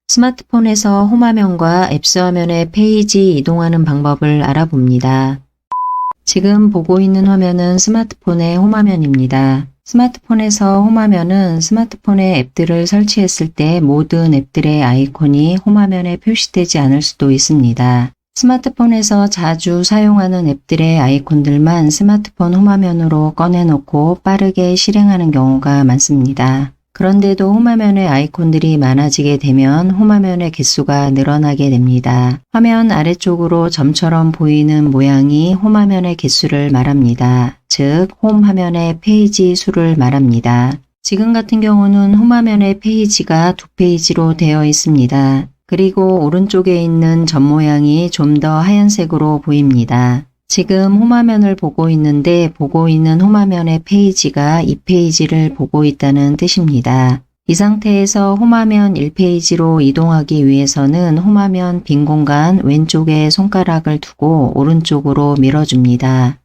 스마트폰에서 홈화면과 앱스화면의 페이지 이동하는 방법을 알아봅니다. 지금 보고 있는 화면은 스마트폰의 홈화면입니다. 스마트폰에서 홈화면은 스마트폰에 앱들을 설치했을 때 모든 앱들의 아이콘이 홈화면에 표시되지 않을 수도 있습니다. 스마트폰에서 자주 사용하는 앱들의 아이콘들만 스마트폰 홈화면으로 꺼내놓고 빠르게 실행하는 경우가 많습니다. 그런데도 홈화면의 아이콘들이 많아지게 되면 홈화면의 개수가 늘어나게 됩니다. 화면 아래쪽으로 점처럼 보이는 모양이 홈화면의 개수를 말합니다. 즉, 홈화면의 페이지 수를 말합니다. 지금 같은 경우는 홈화면의 페이지가 2페이지로 되어 있습니다. 그리고 오른쪽에 있는 점 모양이 좀 더 하얀색으로 보입니다. 지금 홈화면을 보고 있는데 보고 있는 홈화면의 페이지가 2페이지를 보고 있다는 뜻입니다. 이 상태에서 홈화면 1페이지로 이동하기 위해서는 홈화면 빈 공간 왼쪽에 손가락을 두고 오른쪽으로 밀어줍니다.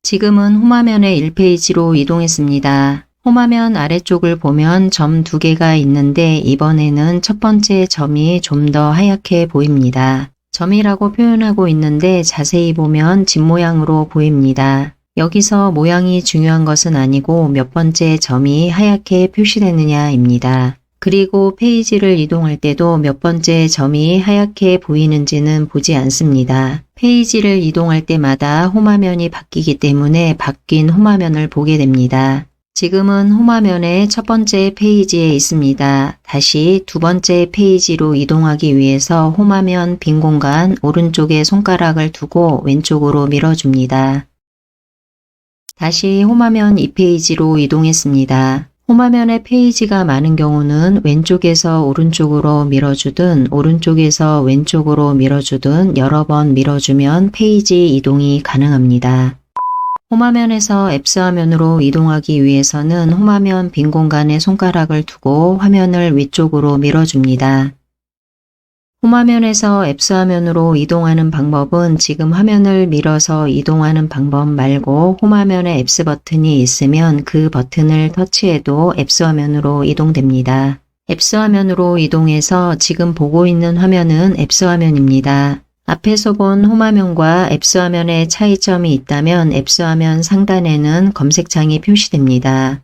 지금은 홈화면의 1페이지로 이동했습니다. 홈화면 아래쪽을 보면 점 2개가 있는데 이번에는 첫 번째 점이 좀 더 하얗게 보입니다. 점이라고 표현하고 있는데 자세히 보면 집 모양으로 보입니다. 여기서 모양이 중요한 것은 아니고 몇 번째 점이 하얗게 표시되느냐입니다. 그리고 페이지를 이동할 때도 몇 번째 점이 하얗게 보이는지는 보지 않습니다. 페이지를 이동할 때마다 홈화면이 바뀌기 때문에 바뀐 홈화면을 보게 됩니다. 지금은 홈화면의 첫 번째 페이지에 있습니다. 다시 두 번째 페이지로 이동하기 위해서 홈화면 빈 공간 오른쪽에 손가락을 두고 왼쪽으로 밀어줍니다. 다시 홈화면 2페이지로 이동했습니다. 홈화면의 페이지가 많은 경우는 왼쪽에서 오른쪽으로 밀어주든 오른쪽에서 왼쪽으로 밀어주든 여러 번 밀어주면 페이지 이동이 가능합니다. 홈화면에서 앱스화면으로 이동하기 위해서는 홈화면 빈 공간에 손가락을 두고 화면을 위쪽으로 밀어줍니다. 홈화면에서 앱스화면으로 이동하는 방법은 지금 화면을 밀어서 이동하는 방법 말고 홈화면에 앱스 버튼이 있으면 그 버튼을 터치해도 앱스화면으로 이동됩니다. 앱스화면으로 이동해서 지금 보고 있는 화면은 앱스화면입니다. 앞에서 본 홈화면과 앱스화면의 차이점이 있다면 앱스화면 상단에는 검색창이 표시됩니다.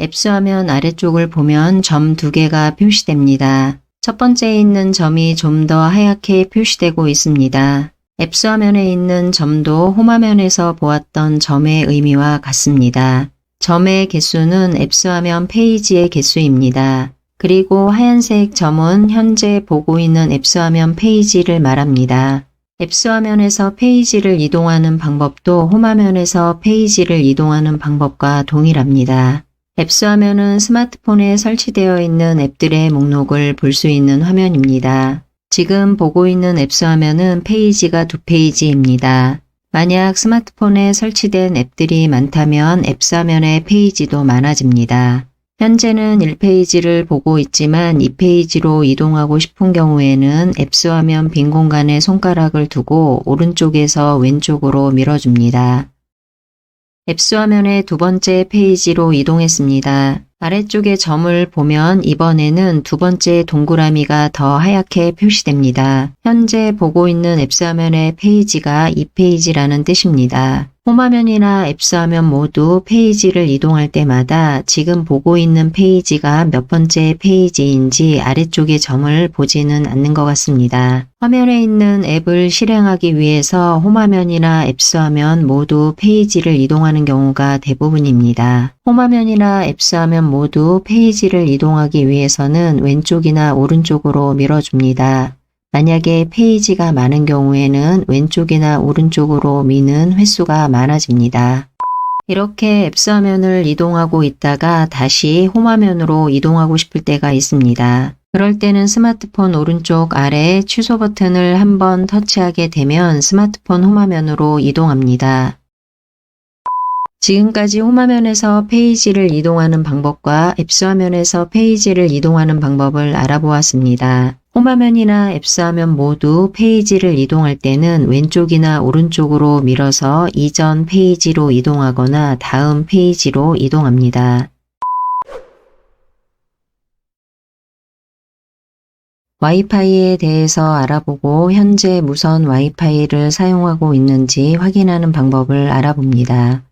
앱스화면 아래쪽을 보면 점 2개가 표시됩니다. 첫 번째에 있는 점이 좀 더 하얗게 표시되고 있습니다. 앱스화면에 있는 점도 홈화면에서 보았던 점의 의미와 같습니다. 점의 개수는 앱스화면 페이지의 개수입니다. 그리고 하얀색 점은 현재 보고 있는 앱스화면 페이지를 말합니다. 앱스화면에서 페이지를 이동하는 방법도 홈화면에서 페이지를 이동하는 방법과 동일합니다. 앱스화면은 스마트폰에 설치되어 있는 앱들의 목록을 볼 수 있는 화면입니다. 지금 보고 있는 앱스화면은 페이지가 2페이지입니다. 만약 스마트폰에 설치된 앱들이 많다면 앱스화면의 페이지도 많아집니다. 현재는 1페이지를 보고 있지만 2페이지로 이동하고 싶은 경우에는 앱스화면 빈 공간에 손가락을 두고 오른쪽에서 왼쪽으로 밀어줍니다. 앱스화면의 두 번째 페이지로 이동했습니다. 아래쪽에 점을 보면 이번에는 두 번째 동그라미가 더 하얗게 표시됩니다. 현재 보고 있는 앱스화면의 페이지가 2페이지라는 뜻입니다. 홈화면이나 앱스화면 모두 페이지를 이동할 때마다 지금 보고 있는 페이지가 몇 번째 페이지인지 아래쪽의 점을 보지는 않는 것 같습니다. 화면에 있는 앱을 실행하기 위해서 홈화면이나 앱스화면 모두 페이지를 이동하는 경우가 대부분입니다. 홈화면이나 앱스화면 모두 페이지를 이동하기 위해서는 왼쪽이나 오른쪽으로 밀어줍니다. 만약에 페이지가 많은 경우에는 왼쪽이나 오른쪽으로 미는 횟수가 많아집니다. 이렇게 앱스화면을 이동하고 있다가 다시 홈화면으로 이동하고 싶을 때가 있습니다. 그럴 때는 스마트폰 오른쪽 아래 취소 버튼을 한번 터치하게 되면 스마트폰 홈화면으로 이동합니다. 지금까지 홈화면에서 페이지를 이동하는 방법과 앱스화면에서 페이지를 이동하는 방법을 알아보았습니다. 홈화면이나 앱스화면 모두 페이지를 이동할 때는 왼쪽이나 오른쪽으로 밀어서 이전 페이지로 이동하거나 다음 페이지로 이동합니다. 와이파이에 대해서 알아보고 현재 무선 와이파이를 사용하고 있는지 확인하는 방법을 알아봅니다.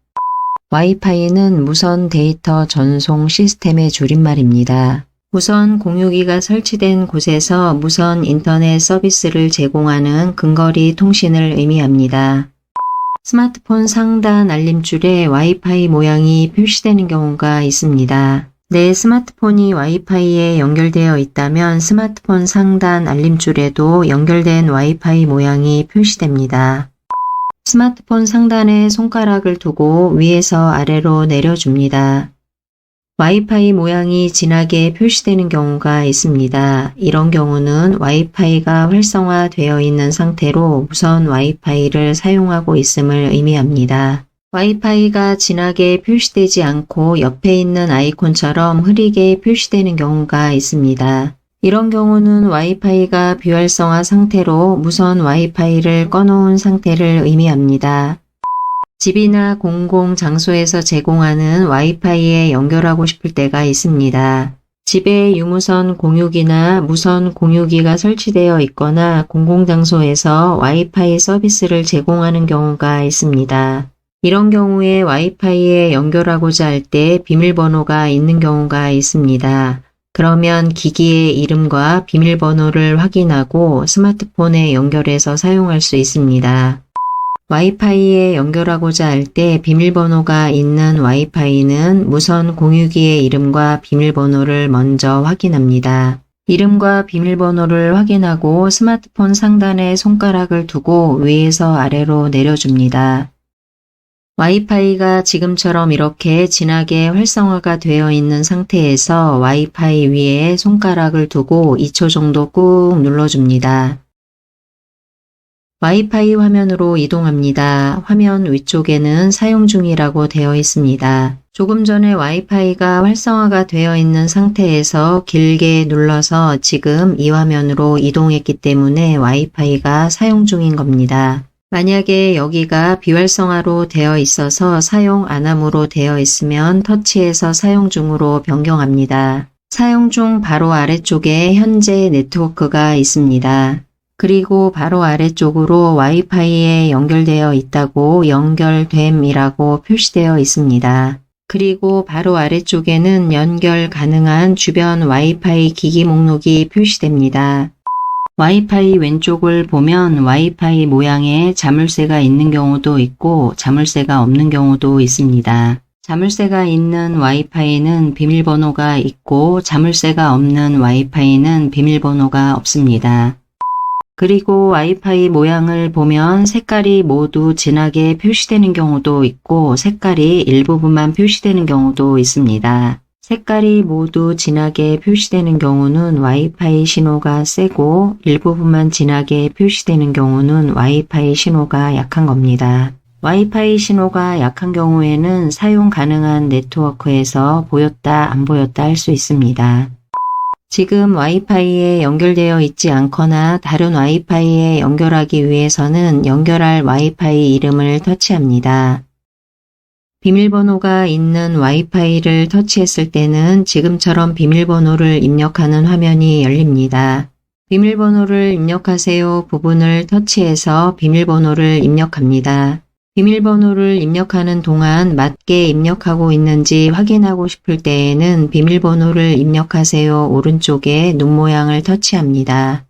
와이파이는 무선 데이터 전송 시스템의 줄임말입니다. 무선 공유기가 설치된 곳에서 무선 인터넷 서비스를 제공하는 근거리 통신을 의미합니다. 스마트폰 상단 알림줄에 와이파이 모양이 표시되는 경우가 있습니다. 내 스마트폰이 와이파이에 연결되어 있다면 스마트폰 상단 알림줄에도 연결된 와이파이 모양이 표시됩니다. 스마트폰 상단에 손가락을 두고 위에서 아래로 내려줍니다. 와이파이 모양이 진하게 표시되는 경우가 있습니다. 이런 경우는 와이파이가 활성화되어 있는 상태로 무선 와이파이를 사용하고 있음을 의미합니다. 와이파이가 진하게 표시되지 않고 옆에 있는 아이콘처럼 흐리게 표시되는 경우가 있습니다. 이런 경우는 와이파이가 비활성화 상태로 무선 와이파이를 꺼놓은 상태를 의미합니다. 집이나 공공장소에서 제공하는 와이파이에 연결하고 싶을 때가 있습니다. 집에 유무선 공유기나 무선 공유기가 설치되어 있거나 공공장소에서 와이파이 서비스를 제공하는 경우가 있습니다. 이런 경우에 와이파이에 연결하고자 할 때 비밀번호가 있는 경우가 있습니다. 그러면 기기의 이름과 비밀번호를 확인하고 스마트폰에 연결해서 사용할 수 있습니다. 와이파이에 연결하고자 할 때 비밀번호가 있는 와이파이는 무선 공유기의 이름과 비밀번호를 먼저 확인합니다. 이름과 비밀번호를 확인하고 스마트폰 상단에 손가락을 두고 위에서 아래로 내려줍니다. 와이파이가 지금처럼 이렇게 진하게 활성화가 되어 있는 상태에서 와이파이 위에 손가락을 두고 2초 정도 꾹 눌러줍니다. 와이파이 화면으로 이동합니다. 화면 위쪽에는 사용 중이라고 되어 있습니다. 조금 전에 와이파이가 활성화가 되어 있는 상태에서 길게 눌러서 지금 이 화면으로 이동했기 때문에 와이파이가 사용 중인 겁니다. 만약에 여기가 비활성화로 되어 있어서 사용 안함으로 되어 있으면 터치해서 사용 중으로 변경합니다. 사용 중 바로 아래쪽에 현재 네트워크가 있습니다. 그리고 바로 아래쪽으로 와이파이에 연결되어 있다고 연결됨이라고 표시되어 있습니다. 그리고 바로 아래쪽에는 연결 가능한 주변 와이파이 기기 목록이 표시됩니다. 와이파이 왼쪽을 보면 와이파이 모양의 자물쇠가 있는 경우도 있고 자물쇠가 없는 경우도 있습니다. 자물쇠가 있는 와이파이는 비밀번호가 있고 자물쇠가 없는 와이파이는 비밀번호가 없습니다. 그리고 와이파이 모양을 보면 색깔이 모두 진하게 표시되는 경우도 있고 색깔이 일부분만 표시되는 경우도 있습니다. 색깔이 모두 진하게 표시되는 경우는 와이파이 신호가 세고 일부분만 진하게 표시되는 경우는 와이파이 신호가 약한 겁니다. 와이파이 신호가 약한 경우에는 사용 가능한 네트워크에서 보였다 안 보였다 할 수 있습니다. 지금 와이파이에 연결되어 있지 않거나 다른 와이파이에 연결하기 위해서는 연결할 와이파이 이름을 터치합니다. 비밀번호가 있는 와이파이를 터치했을 때는 지금처럼 비밀번호를 입력하는 화면이 열립니다. 비밀번호를 입력하세요 부분을 터치해서 비밀번호를 입력합니다. 비밀번호를 입력하는 동안 맞게 입력하고 있는지 확인하고 싶을 때에는 비밀번호를 입력하세요 오른쪽에 눈 모양을 터치합니다.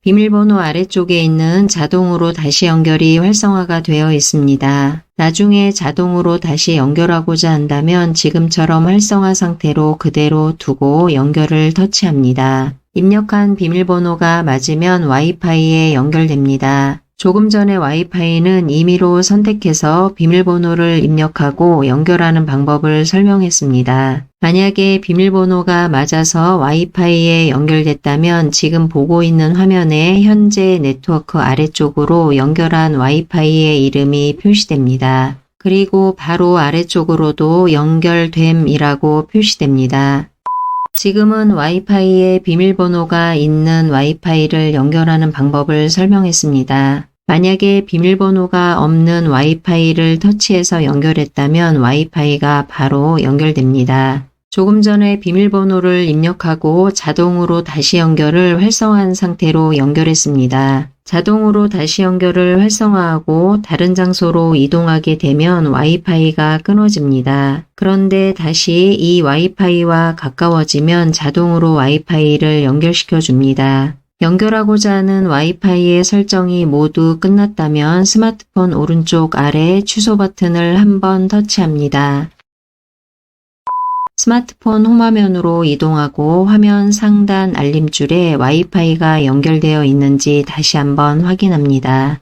비밀번호 아래쪽에 있는 자동으로 다시 연결이 활성화가 되어 있습니다. 나중에 자동으로 다시 연결하고자 한다면 지금처럼 활성화 상태로 그대로 두고 연결을 터치합니다. 입력한 비밀번호가 맞으면 와이파이에 연결됩니다. 조금 전에 와이파이는 임의로 선택해서 비밀번호를 입력하고 연결하는 방법을 설명했습니다. 만약에 비밀번호가 맞아서 와이파이에 연결됐다면 지금 보고 있는 화면에 현재 네트워크 아래쪽으로 연결한 와이파이의 이름이 표시됩니다. 그리고 바로 아래쪽으로도 연결됨이라고 표시됩니다. 지금은 와이파이에 비밀번호가 있는 와이파이를 연결하는 방법을 설명했습니다. 만약에 비밀번호가 없는 와이파이를 터치해서 연결했다면 와이파이가 바로 연결됩니다. 조금 전에 비밀번호를 입력하고 자동으로 다시 연결을 활성화한 상태로 연결했습니다. 자동으로 다시 연결을 활성화하고 다른 장소로 이동하게 되면 와이파이가 끊어집니다. 그런데 다시 이 와이파이와 가까워지면 자동으로 와이파이를 연결시켜 줍니다. 연결하고자 하는 와이파이의 설정이 모두 끝났다면 스마트폰 오른쪽 아래 취소 버튼을 한번 터치합니다. 스마트폰 홈화면으로 이동하고 화면 상단 알림줄에 와이파이가 연결되어 있는지 다시 한번 확인합니다.